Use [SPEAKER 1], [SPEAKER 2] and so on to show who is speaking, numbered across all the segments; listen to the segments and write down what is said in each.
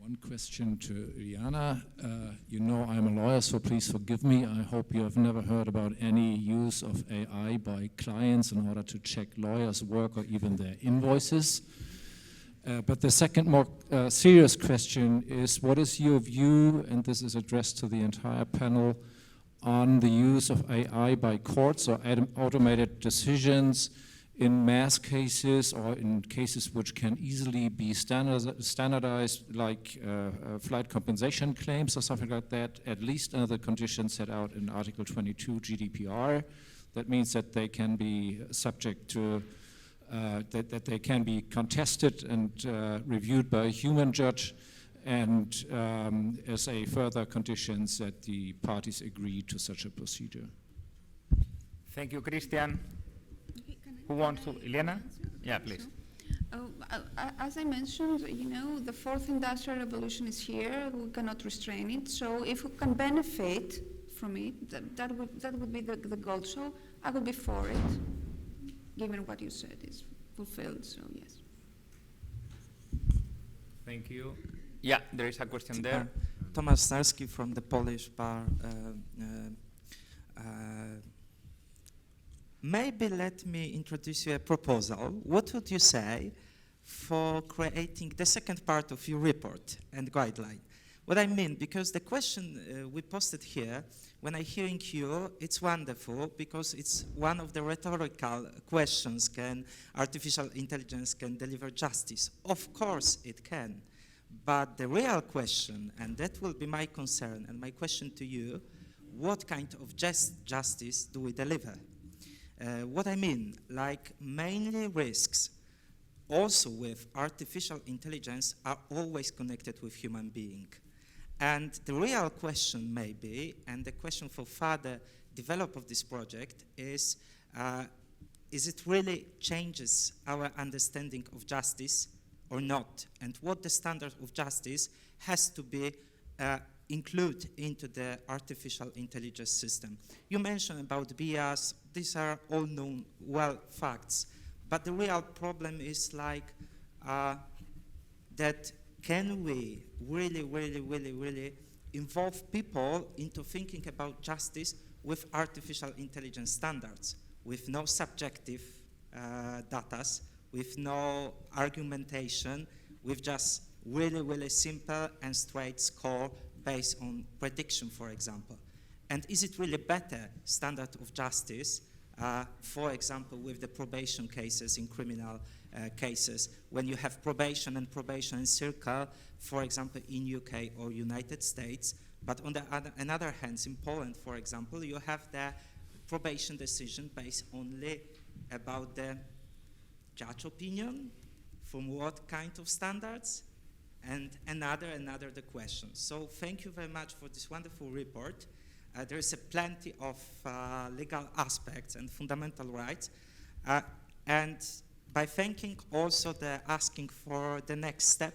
[SPEAKER 1] one question to Iliana. You know I'm a lawyer, so please forgive me. I hope you have never heard about any use of AI by clients in order to check lawyers' work or even their invoices. But the second more serious question is, what is your view, and this is addressed to the entire panel, on the use of AI by courts or automated decisions in mass cases or in cases which can easily be standardized, like flight compensation claims or something like that, at least under the conditions set out in Article 22 GDPR. That means that they can be subject to, that they can be contested and reviewed by a human judge, and as a further conditions that the parties agree to such a procedure.
[SPEAKER 2] Thank you, Christian. Who wants to? Elena? Yeah, please.
[SPEAKER 3] As I mentioned, you know, the fourth industrial revolution is here. We cannot restrain it. So if we can benefit from it, that would be the goal. So I would be for it, given what you said is fulfilled. So yes.
[SPEAKER 2] Thank you. Yeah, there is a question there.
[SPEAKER 4] Tomasz Snarski from the Polish Bar. Maybe let me introduce you a proposal. What would you say for creating the second part of your report and guideline? What I mean, because the question we posted here, when I'm hearing you, it's wonderful because it's one of the rhetorical questions: can artificial intelligence can deliver justice? Of course it can. But the real question, and that will be my concern and my question to you, what kind of justice do we deliver? What I mean, like mainly risks also with artificial intelligence are always connected with human being. And the real question maybe, and the question for further develop of this project is it really changes our understanding of justice or not? And what the standard of justice has to be include into the artificial intelligence system. You mentioned about bias. These are all known well facts, but the real problem is like that can we really involve people into thinking about justice with artificial intelligence standards, with no subjective data, with no argumentation, with just really simple and straight score based on prediction, for example. And is it really better standard of justice, for example, with the probation cases in criminal cases, when you have probation and circle, for example, in UK or United States, but on the other hand, in Poland, for example, you have the probation decision based only about the judge opinion, from what kind of standards, and another the question. So thank you very much for this wonderful report. There is plenty of legal aspects and fundamental rights, and by thanking also the asking for the next step,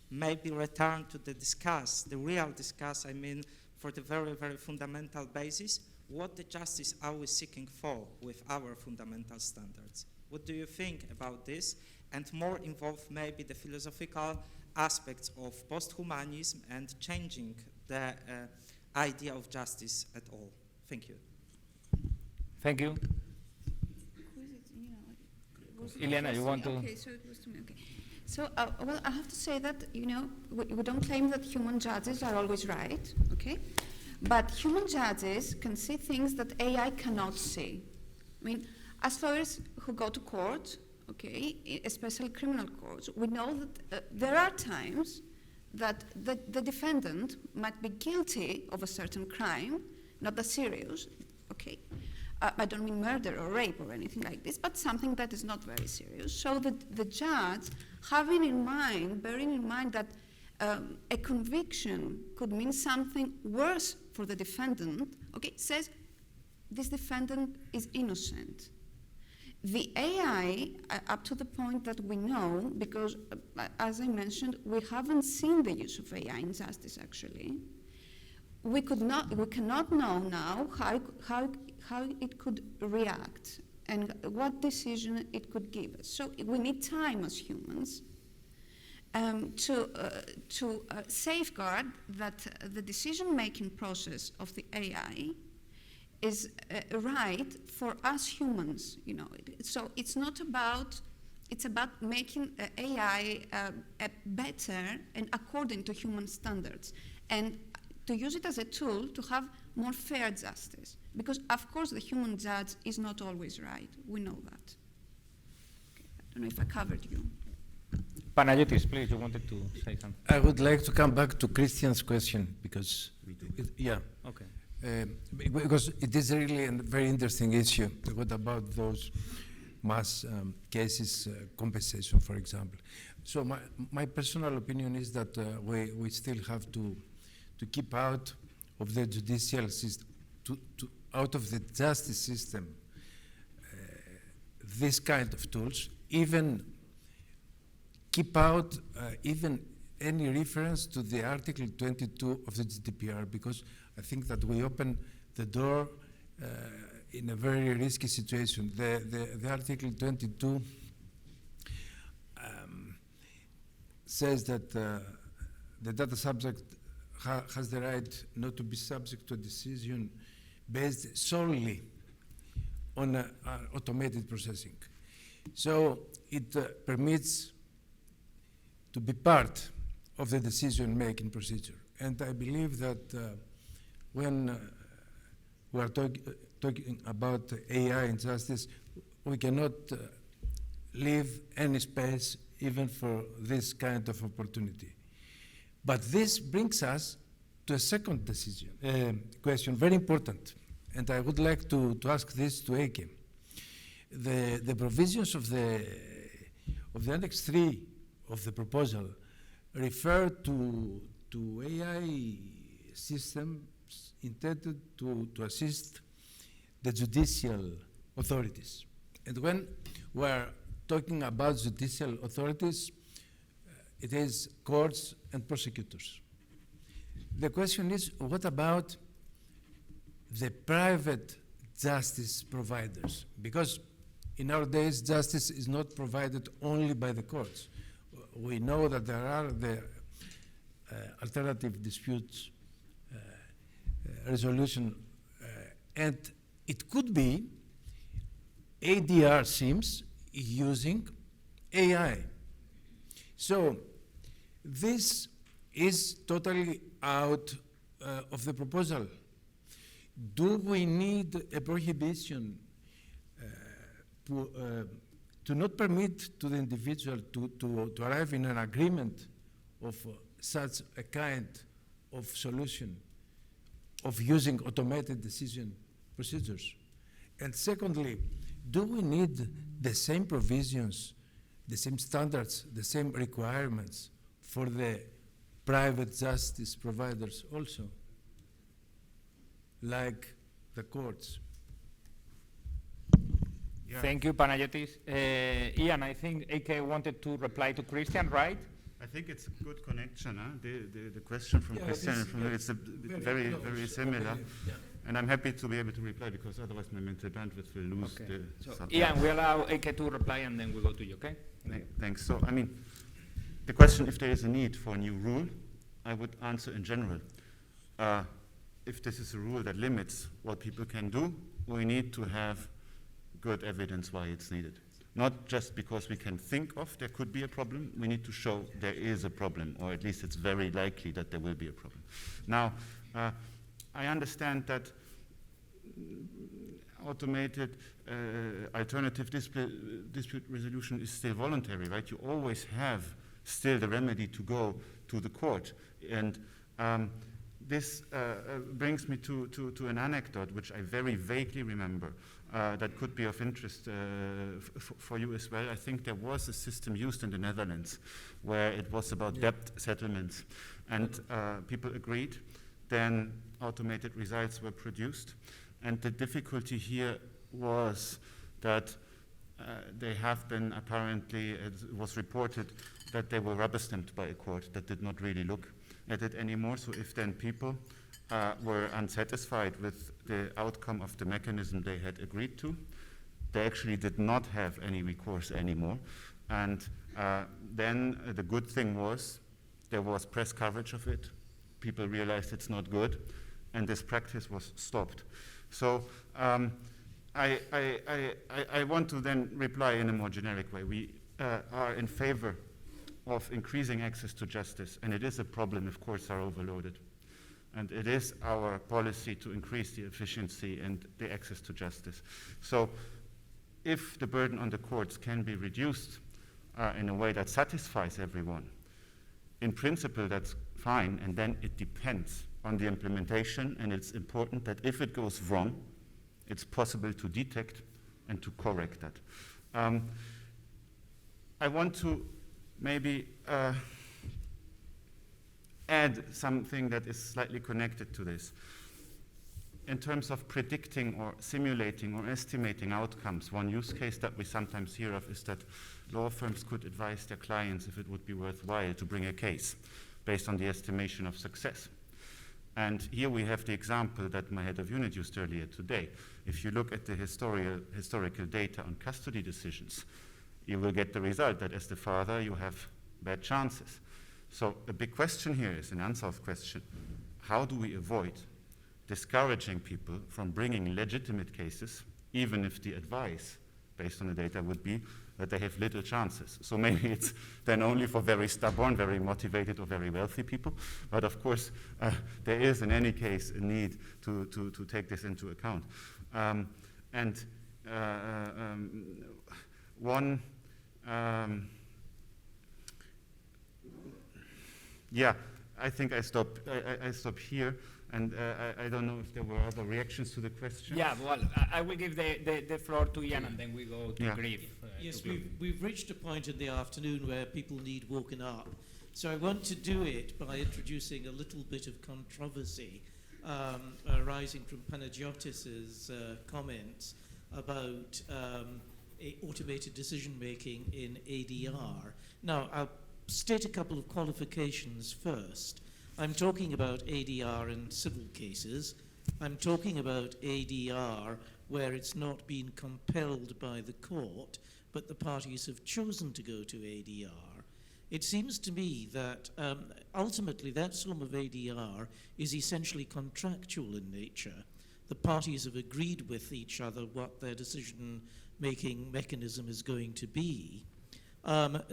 [SPEAKER 4] maybe return to the real discuss, I mean, for the very fundamental basis, what the justice are we seeking for with our fundamental standards. What do you think about this? And more involve maybe the philosophical aspects of posthumanism and changing the idea of justice at all. Thank you.
[SPEAKER 2] Thank you. Elena, you want to?
[SPEAKER 3] Okay, so it was to me. Okay. So, well, I have to say that, you know, we don't claim that human judges are always right, okay? But human judges can see things that AI cannot see. I mean, as lawyers who go to court, okay, especially criminal courts, we know that there are times that the defendant might be guilty of a certain crime, not that serious, okay? I don't mean murder or rape or anything like this, but something that is not very serious. So the judge, bearing in mind that a conviction could mean something worse for the defendant, okay, says this defendant is innocent. The AI, up to the point that we know, because as I mentioned, we haven't seen the use of AI in justice actually. We cannot know now how it could react and what decision it could give us. So we need time as humans. to safeguard that the decision-making process of the AI is right for us humans. You know, so it's not about. It's about making AI better and according to human standards, and to use it as a tool to have more fair justice. Because of course the human judge is not always right. We know that. Okay, I don't know if I covered you.
[SPEAKER 2] Panagiotis, please, you wanted to say something.
[SPEAKER 5] I would like to come back to Christian's question because,
[SPEAKER 2] Okay.
[SPEAKER 5] Because it is really a very interesting issue. What about those mass cases, compensation, for example? So my personal opinion is that we still have to keep out of the judicial system, out of the justice system, this kind of tools, even keep out even any reference to the Article 22 of the GDPR, because I think that we open the door in a very risky situation. The Article 22 says that the data subject has the right not to be subject to a decision based solely on automated processing. So it permits to be part of the decision-making procedure. And I believe that when we are talking about AI and justice, we cannot leave any space even for this kind of opportunity. But this brings us to a second question, very important. And I would like to ask this to Eike. The provisions of the Annex 3 of the proposal refer to AI systems intended to assist the judicial authorities. And when we're talking about judicial authorities, it is courts and prosecutors. The question is, what about the private justice providers? Because in our days, justice is not provided only by the courts. We know that there are the alternative disputes resolution, and it could be ADR SIMs using AI. So this is totally out of the proposal. Do we need a prohibition to not permit to the individual to arrive in an agreement of such a kind of solution of using automated decision procedures? And secondly, do we need the same provisions, the same standards, the same requirements for the private justice providers also, like the courts?
[SPEAKER 2] Yeah. Thank you, Panagiotis. Ian, I think AK wanted to reply to Christian, right?
[SPEAKER 6] I think it's a good connection. The question from Christian and from it's very, very similar. Yeah. And I'm happy to be able to reply because otherwise my mental bandwidth will lose the subject.
[SPEAKER 2] Ian, we allow AK to reply and then we go to you, okay?
[SPEAKER 6] Thanks. So, I mean, the question if there is a need for a new rule, I would answer in general. If this is a rule that limits what people can do, we need to have good evidence why it's needed. Not just because we can think of there could be a problem, we need to show there is a problem, or at least it's very likely that there will be a problem. Now, I understand that automated alternative dispute resolution is still voluntary, right? You always have still the remedy to go to the court. And this brings me to an anecdote which I very vaguely remember that could be of interest for you as well. I think there was a system used in the Netherlands where it was about debt settlements, and people agreed. Then automated results were produced, and the difficulty here was that they have been apparently, it was reported that they were rubber stamped by a court that did not really look at it anymore. So if then people were unsatisfied with the outcome of the mechanism they had agreed to, they actually did not have any recourse anymore. And Then the good thing was there was press coverage of it. People realized it's not good, and this practice was stopped. So I want to then reply in a more generic way. We are in favor of increasing access to justice, and it is a problem if courts are overloaded. And it is our policy to increase the efficiency and the access to justice. So if the burden on the courts can be reduced in a way that satisfies everyone, in principle that's fine, and then it depends on the implementation, and it's important that if it goes wrong, it's possible to detect and to correct that. I want to maybe add something that is slightly connected to this. In terms of predicting or simulating or estimating outcomes, one use case that we sometimes hear of is that law firms could advise their clients if it would be worthwhile to bring a case based on the estimation of success. And here we have the example that my head of unit used earlier today. If you look at the historical data on custody decisions, you will get the result that as the father you have bad chances. So a big question here is an unsolved question. How do we avoid discouraging people from bringing legitimate cases, even if the advice based on the data would be that they have little chances? So maybe it's then only for very stubborn, very motivated, or very wealthy people. But of course, there is in any case a need to take this into account. Yeah, I think I stop here, and I don't know if there were other reactions to the question.
[SPEAKER 2] Yeah, well, I will give the floor to Ian, and then we go to
[SPEAKER 6] Yeah.
[SPEAKER 2] Griff.
[SPEAKER 7] Yes, we've reached a point in the afternoon where people need woken up. So I want to do it by introducing a little bit of controversy arising from Panagiotis's comments about automated decision-making in ADR. Now, I'll state a couple of qualifications first. I'm talking about ADR in civil cases. I'm talking about ADR where it's not been compelled by the court, but the parties have chosen to go to ADR. It seems to me that ultimately that form of ADR is essentially contractual in nature. The parties have agreed with each other what their decision-making mechanism is going to be.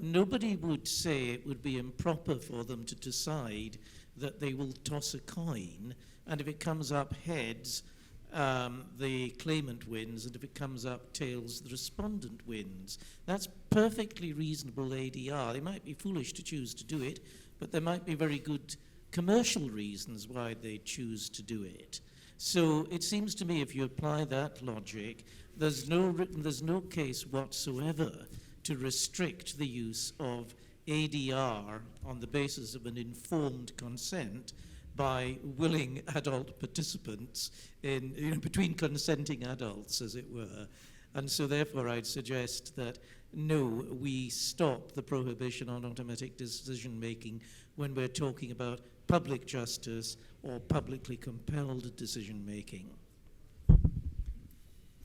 [SPEAKER 7] Nobody would say it would be improper for them to decide that they will toss a coin, and if it comes up heads, the claimant wins, and if it comes up tails, the respondent wins. That's perfectly reasonable ADR. They might be foolish to choose to do it, but there might be very good commercial reasons why they choose to do it. So it seems to me if you apply that logic, there's no case whatsoever to restrict the use of ADR on the basis of an informed consent by willing adult participants between consenting adults, as it were. And so therefore I'd suggest that no, we stop the prohibition on automatic decision-making when we're talking about public justice or publicly compelled decision-making.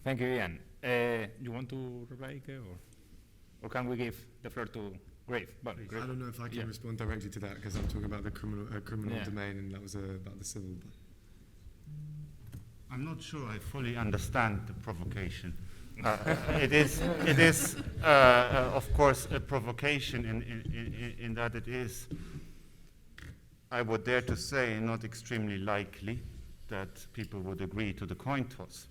[SPEAKER 2] Thank you, Ian. You want to reply, Ike, or can we give the floor to Griff? Well,
[SPEAKER 8] I don't know if I can
[SPEAKER 2] Yeah.
[SPEAKER 8] respond directly to that because I'm talking about the criminal
[SPEAKER 2] Yeah.
[SPEAKER 8] domain, and that was about the civil. But
[SPEAKER 6] I'm not sure I fully understand the provocation. It is, of course, a provocation in that it is, I would dare to say, not extremely likely that people would agree to the coin toss.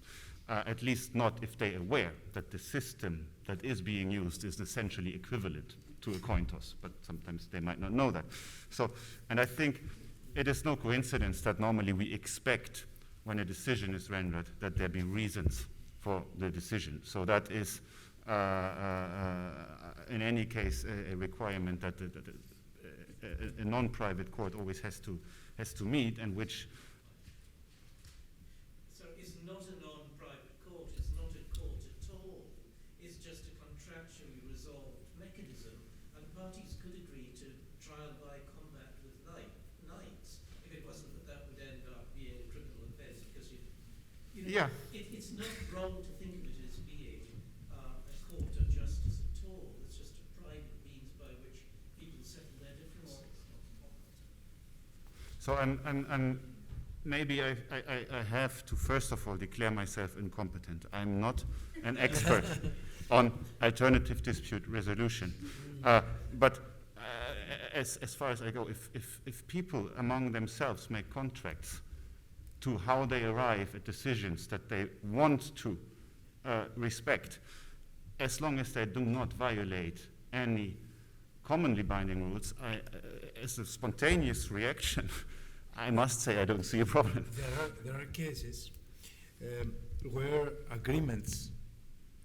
[SPEAKER 6] At least not if they're aware that the system that is being used is essentially equivalent to a coin toss, but sometimes they might not know that. So, and I think it is no coincidence that normally we expect when a decision is rendered that there be reasons for the decision. So that is, in any case, a requirement that a non-private court always has to meet, and which.
[SPEAKER 7] So it's not a non-private court, it's not a court at all, it's just a contractually resolved mechanism, and parties could agree to trial by combat with knights if it wasn't that would end up being a criminal offence, because you know,
[SPEAKER 6] Yeah.
[SPEAKER 7] It's not wrong to think of it as being a court of justice at all. It's just a private means
[SPEAKER 6] So and maybe I have to first of all declare myself incompetent. I'm not an expert on alternative dispute resolution. But as far as I go, if people among themselves make contracts to how they arrive at decisions that they want to respect, as long as they do not violate any commonly binding rules, as a spontaneous reaction, I must say I don't see a problem.
[SPEAKER 5] There are cases where agreements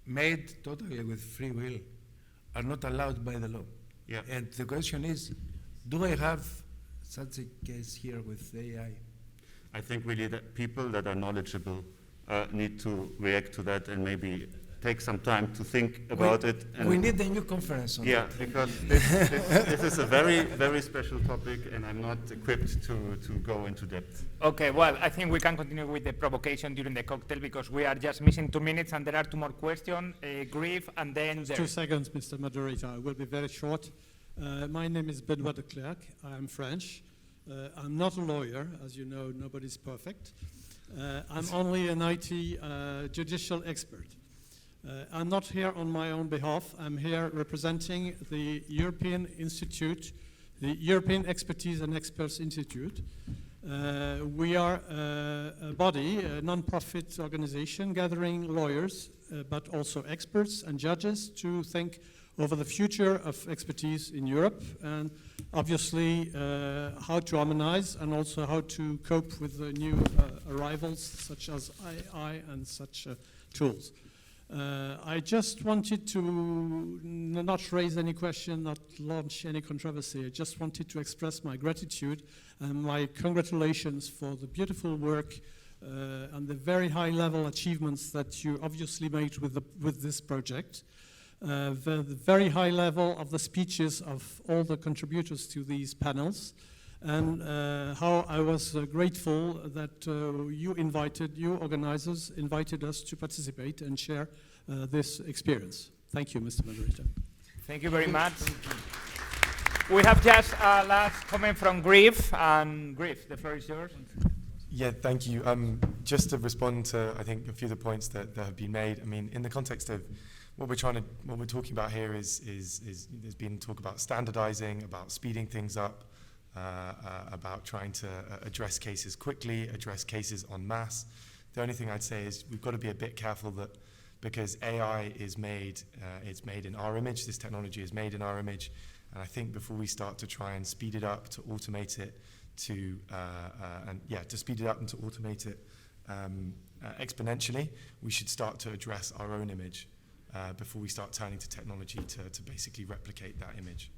[SPEAKER 5] made totally with free will are not allowed by the law.
[SPEAKER 6] Yeah.
[SPEAKER 5] And the question is, do I have such a case here with AI?
[SPEAKER 6] I think really that people that are knowledgeable need to react to that and maybe take some time to think about it. And
[SPEAKER 5] we need a new conference on
[SPEAKER 6] yeah,
[SPEAKER 5] that.
[SPEAKER 6] because this is a very, very special topic, and I'm not equipped to go into depth.
[SPEAKER 2] Okay, well, I think we can continue with the provocation during the cocktail because we are just missing 2 minutes and there are 2 more questions. Grief and then
[SPEAKER 9] Just 2 seconds, Mr. Moderator. I will be very short. My name is Benoit de Klerk. I'm French. I'm not a lawyer. As you know, nobody's perfect. I'm only an IT judicial expert. I'm not here on my own behalf. I'm here representing the European Institute, the European Expertise and Experts Institute. We are a body, a non-profit organization gathering lawyers, but also experts and judges to think over the future of expertise in Europe and obviously how to harmonize and also how to cope with the new arrivals such as AI and such tools. I just wanted to not raise any question, not launch any controversy. I just wanted to express my gratitude and my congratulations for the beautiful work and the very high level achievements that you obviously made with this project. The very high level of the speeches of all the contributors to these panels, and how I was grateful that you organizers invited us to participate and share this experience. Thank you, Mr. Moderator.
[SPEAKER 2] Thank you very much. We have just a last comment from Griff, and Griff, the floor is yours.
[SPEAKER 8] Yeah, thank you. Just to respond to, I think, a few of the points that have been made. I mean, in the context of what we're talking about here is there's been talk about standardizing, about speeding things up, about trying to address cases quickly, address cases en masse. The only thing I'd say is we've got to be a bit careful that because AI is made, it's made in our image, this technology is made in our image, and I think before we start to try and speed it up, to automate it, to speed it up and to automate it exponentially, we should start to address our own image before we start turning to technology to basically replicate that image.